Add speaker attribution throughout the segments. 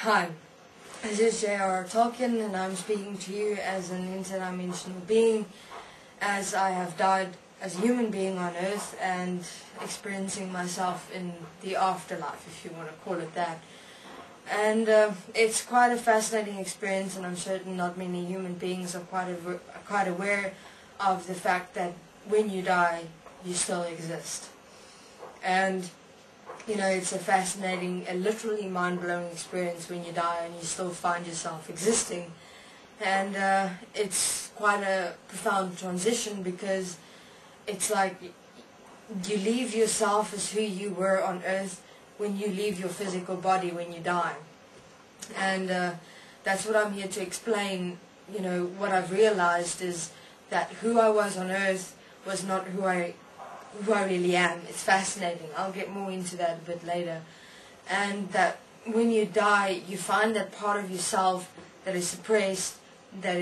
Speaker 1: Hi, this is J.R.R Tolkien, and I'm speaking to you as an interdimensional being, as I have died as a human being on Earth and experiencing myself in the afterlife, if you want to call it that. And it's quite a fascinating experience, and I'm certain not many human beings are quite aware of the fact that when you die, you still exist. And you know, it's a fascinating, a literally mind-blowing experience when you die and you still find yourself existing. And it's quite a profound transition, because it's like you leave yourself as who you were on Earth when you leave your physical body when you die. And that's what I'm here to explain. You know, what I've realized is that who I was on Earth was not who I really am. It's fascinating. I'll get more into that a bit later. And that when you die, you find that part of yourself that is suppressed, that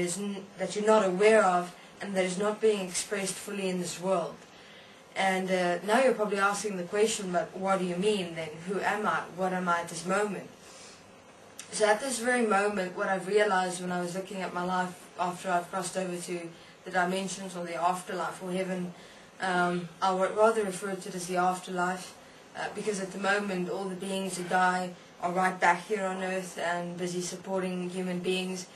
Speaker 1: you're not aware of, and that is not being expressed fully in this world. And now you're probably asking the question, but what do you mean then? Who am I? What am I at this moment? So at this very moment, what I've realized when I was looking at my life after I've crossed over to the dimensions or the afterlife or heaven, I would rather refer to it as the afterlife, because at the moment all the beings who die are right back here on Earth and busy supporting human beings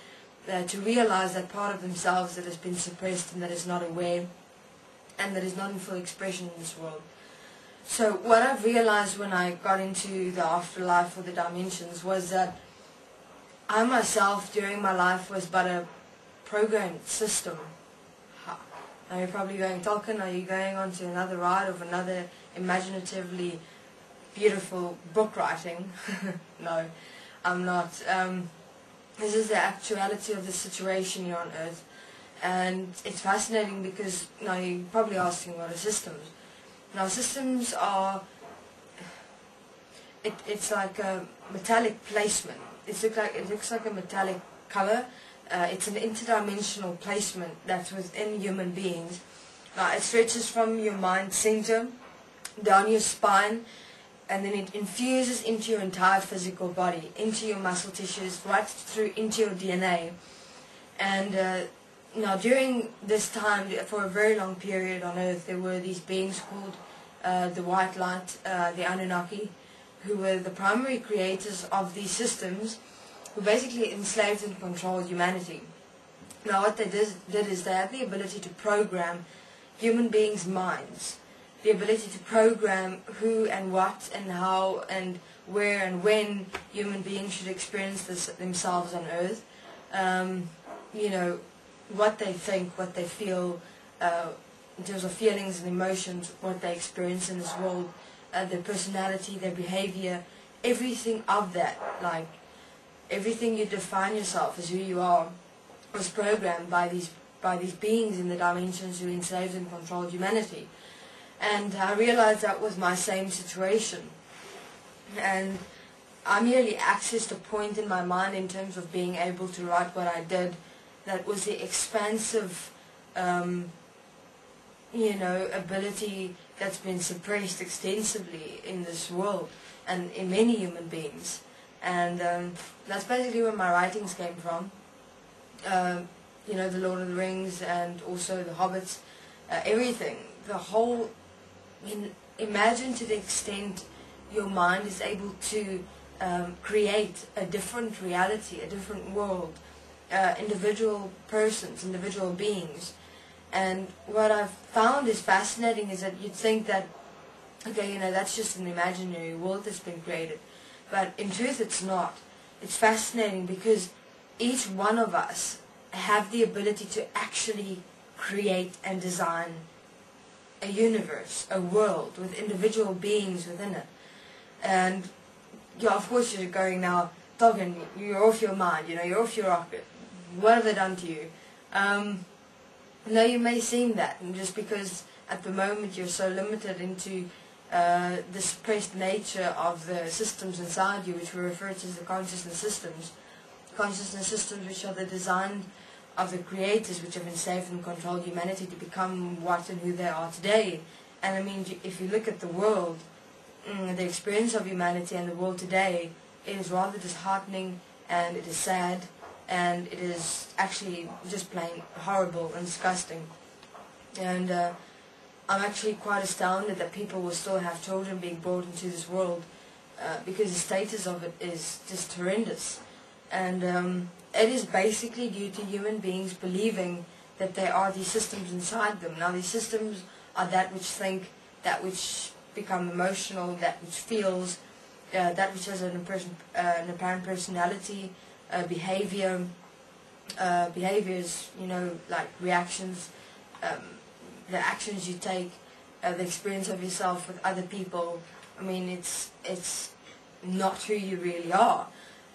Speaker 1: to realize that part of themselves that has been suppressed and that is not aware and that is not in full expression in this world. So what I've realized when I got into the afterlife or the dimensions was that I myself during my life was but a programmed system. Now you're probably going, Tolkien, are you going on to another ride of another imaginatively beautiful book writing? No, I'm not. This is the actuality of the situation here on Earth. And it's fascinating because, now you're probably asking what are systems. Now systems are, it's like a metallic placement. It looks like a metallic color. It's an interdimensional placement that's within human beings. It stretches from your mind center down your spine, and then it infuses into your entire physical body, into your muscle tissues, right through into your DNA. And now during this time, for a very long period on Earth, there were these beings called the White Light, the Anunnaki, who were the primary creators of these systems, who basically enslaved and controlled humanity. Now what they did is they had the ability to program human beings' minds, the ability to program who and what and how and where and when human beings should experience themselves on Earth. You know, what they think, what they feel, in terms of feelings and emotions, what they experience in this world, their personality, their behavior, everything of that, like everything you define yourself as who you are, was programmed by these beings in the dimensions who enslaved and controlled humanity. And I realized that was my same situation. And I merely accessed a point in my mind in terms of being able to write what I did that was the expansive, you know, ability that's been suppressed extensively in this world and in many human beings. And that's basically where my writings came from. You know, the Lord of the Rings and also the Hobbits, everything. The whole, imagine to the extent your mind is able to create a different reality, a different world, individual persons, individual beings. And what I've found is fascinating is that you'd think that, okay, you know, that's just an imaginary world that's been created. But in truth it's not. It's fascinating because each one of us have the ability to actually create and design a universe, a world with individual beings within it. And yeah, of course you're going now, Tolkien, you're off your mind, you know, you're off your rocket. What have they done to you? No, you may seem that, and just because at the moment you're so limited into the suppressed nature of the systems inside you, which we refer to as the consciousness systems, which are the design of the creators, which have enslaved and controlled humanity to become what and who they are today. And I mean, if you look at the world, the experience of humanity and the world today, it is rather disheartening, and it is sad, and it is actually just plain horrible and disgusting. And I'm actually quite astounded that people will still have children being brought into this world, because the status of it is just horrendous. And it is basically due to human beings believing that there are these systems inside them. Now, these systems are that which think, that which become emotional, that which feels, that which has an apparent personality, behaviors, like reactions, the actions you take, the experience of yourself with other people. I mean, it's not who you really are.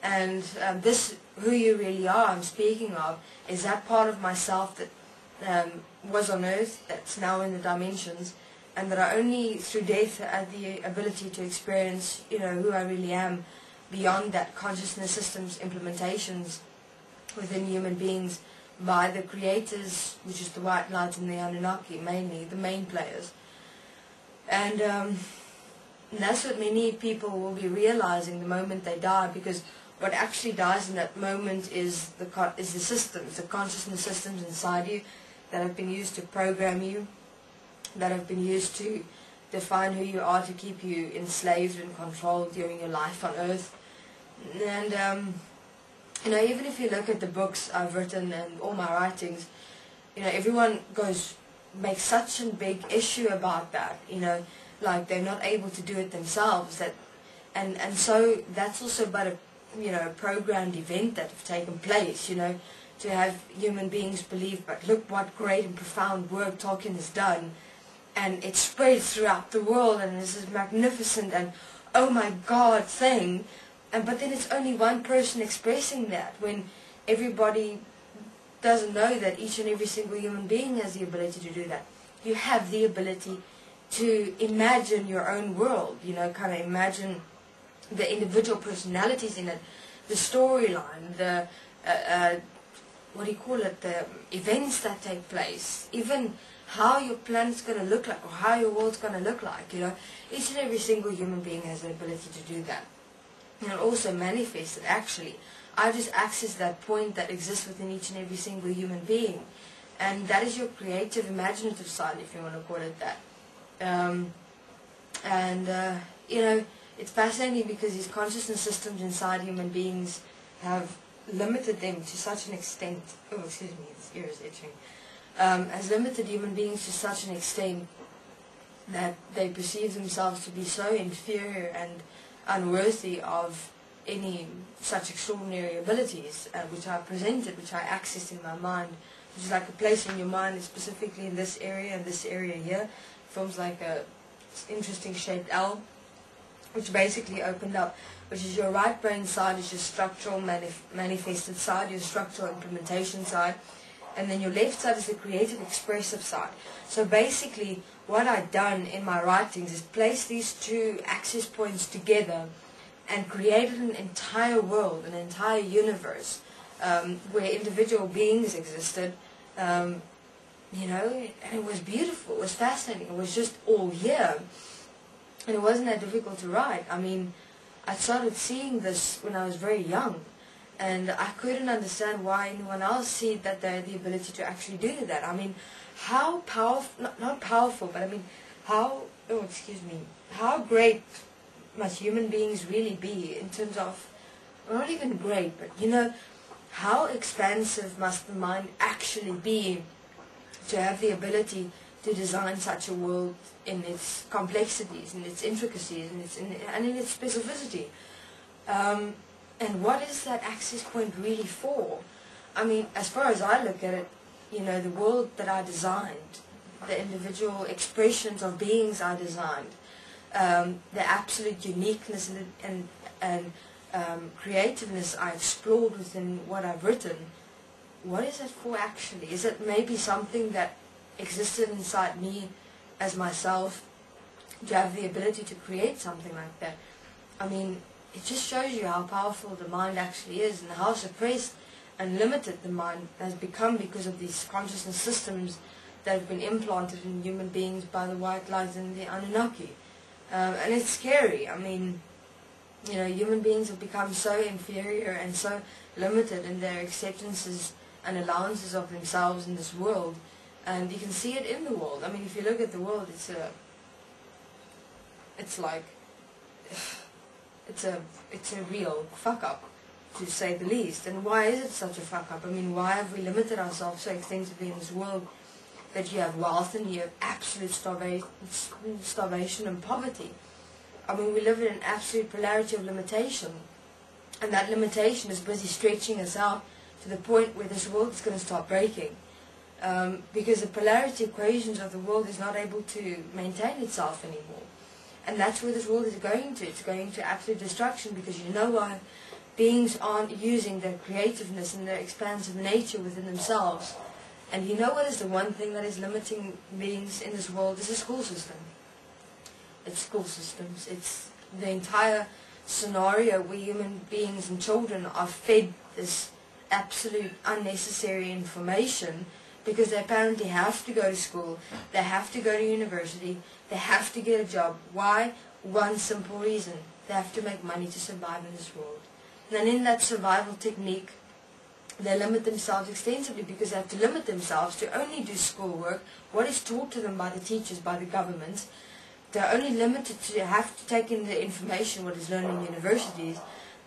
Speaker 1: And this, who you really are, I'm speaking of, is that part of myself that was on earth, that's now in the dimensions, and that I only through death had the ability to experience, who I really am, beyond that consciousness systems implementations within human beings by the creators, which is the white light and the Anunnaki, mainly, the main players. And that's what many people will be realizing the moment they die, because what actually dies in that moment is the systems, the consciousness systems inside you that have been used to program you, that have been used to define who you are, to keep you enslaved and controlled during your life on earth. And even if you look at the books I've written and all my writings, everyone makes such a big issue about that, like they're not able to do it themselves. And so that's also but a programmed event that have taken place, to have human beings believe, but look what great and profound work Tolkien has done, and it spreads throughout the world, and this is magnificent, and oh my God thing, but then it's only one person expressing that, when everybody doesn't know that each and every single human being has the ability to do that. You have the ability to imagine your own world, kind of imagine the individual personalities in it, the storyline, the the events that take place, even how your planet's going to look like, or how your world's going to look like. Each and every single human being has the ability to do that, and also manifest it. Actually, I just access that point that exists within each and every single human being, and that is your creative, imaginative side, if you want to call it that. It's fascinating because these consciousness systems inside human beings have limited them to such an extent. Oh, excuse me, this ear is itching. Has limited human beings to such an extent that they perceive themselves to be so inferior and unworthy of any such extraordinary abilities, which I presented, which I accessed in my mind, which is like a place in your mind, is specifically in this area and this area here. Forms like a interesting shaped L, which basically opened up, which is your right brain side, is your structural manifested side, your structural implementation side, and then your left side is the creative expressive side. So basically what I've done in my writings is place these two access points together and created an entire world, an entire universe, where individual beings existed, and it was beautiful, it was fascinating, it was just all here. And it wasn't that difficult to write. I mean, I started seeing this when I was very young, and I couldn't understand why anyone else see that they had the ability to actually do that. I mean, how powerful, not powerful, but I mean, how great must human beings really be in terms of, well, not even great, but how expansive must the mind actually be to have the ability to design such a world in its complexities, in its intricacies, and in its specificity. And what is that access point really for? I mean, as far as I look at it, the world that I designed, the individual expressions of beings I designed, the absolute uniqueness and creativeness I explored within what I've written, what is it for actually? Is it maybe something that existed inside me as myself, to have the ability to create something like that? I mean, it just shows you how powerful the mind actually is, and how suppressed and limited the mind has become because of these consciousness systems that have been implanted in human beings by the white light and the Anunnaki. And it's scary. I mean, You know, human beings have become so inferior and so limited in their acceptances and allowances of themselves in this world, and you can see it in the world. I mean, if you look at the world, it's a real fuck up, to say the least. And why is it such a fuck up? I mean, why have we limited ourselves so extensively in this world that you have wealth and you have absolute starvation and poverty? I mean, we live in an absolute polarity of limitation, and that limitation is busy stretching us out to the point where this world is going to start breaking, because the polarity equations of the world is not able to maintain itself anymore. And that's where this world is going to. It's going to absolute destruction, because you know why? Beings aren't using their creativeness and their expansive nature within themselves. And you know what is the one thing that is limiting beings in this world? Is the school system. It's school systems. It's the entire scenario where human beings and children are fed this absolute unnecessary information, because they apparently have to go to school, they have to go to university, they have to get a job. Why? One simple reason: they have to make money to survive in this world. And in that survival technique, they limit themselves extensively, because they have to limit themselves to only do schoolwork, what is taught to them by the teachers, by the government. They're only limited to have to take in the information, what is learned in universities,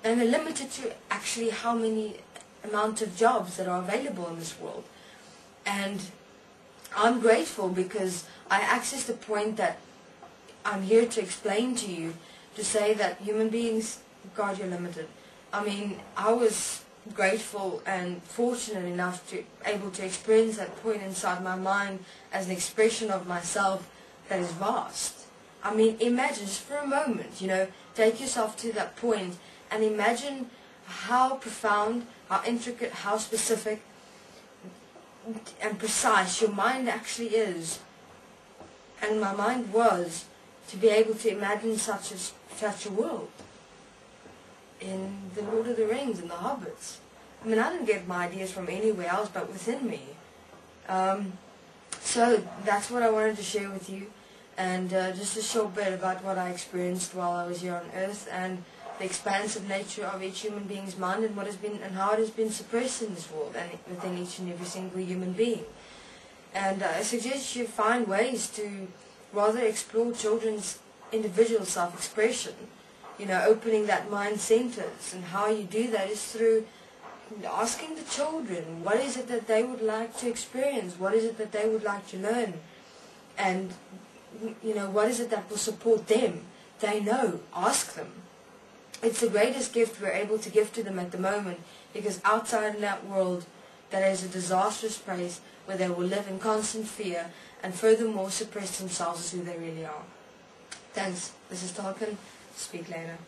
Speaker 1: and they're limited to actually how many amount of jobs that are available in this world. And I'm grateful, because I access the point that I'm here to explain to you, to say that human beings, God, you're limited. I mean, I was grateful and fortunate enough to able to experience that point inside my mind as an expression of myself that is vast. I mean, imagine just for a moment, you know, take yourself to that point and imagine how profound, how intricate, how specific and precise your mind actually is. And my mind was to be able to imagine such a world in the Lord of the Rings and the Hobbits. I mean, I didn't get my ideas from anywhere else but within me. So that's what I wanted to share with you, and just a short bit about what I experienced while I was here on Earth, and the expansive nature of each human being's mind, and what has been and how it has been suppressed in this world and within each and every single human being. And I suggest you find ways to rather explore children's individual self-expression, you know, opening that mind centers. And how you do that is through asking the children, what is it that they would like to experience? What is it that they would like to learn? And, you know, what is it that will support them? They know. Ask them. It's the greatest gift we're able to give to them at the moment, because outside in that world, that is a disastrous place where they will live in constant fear and furthermore suppress themselves as who they really are. Thanks. This is Tolkien. Speak later.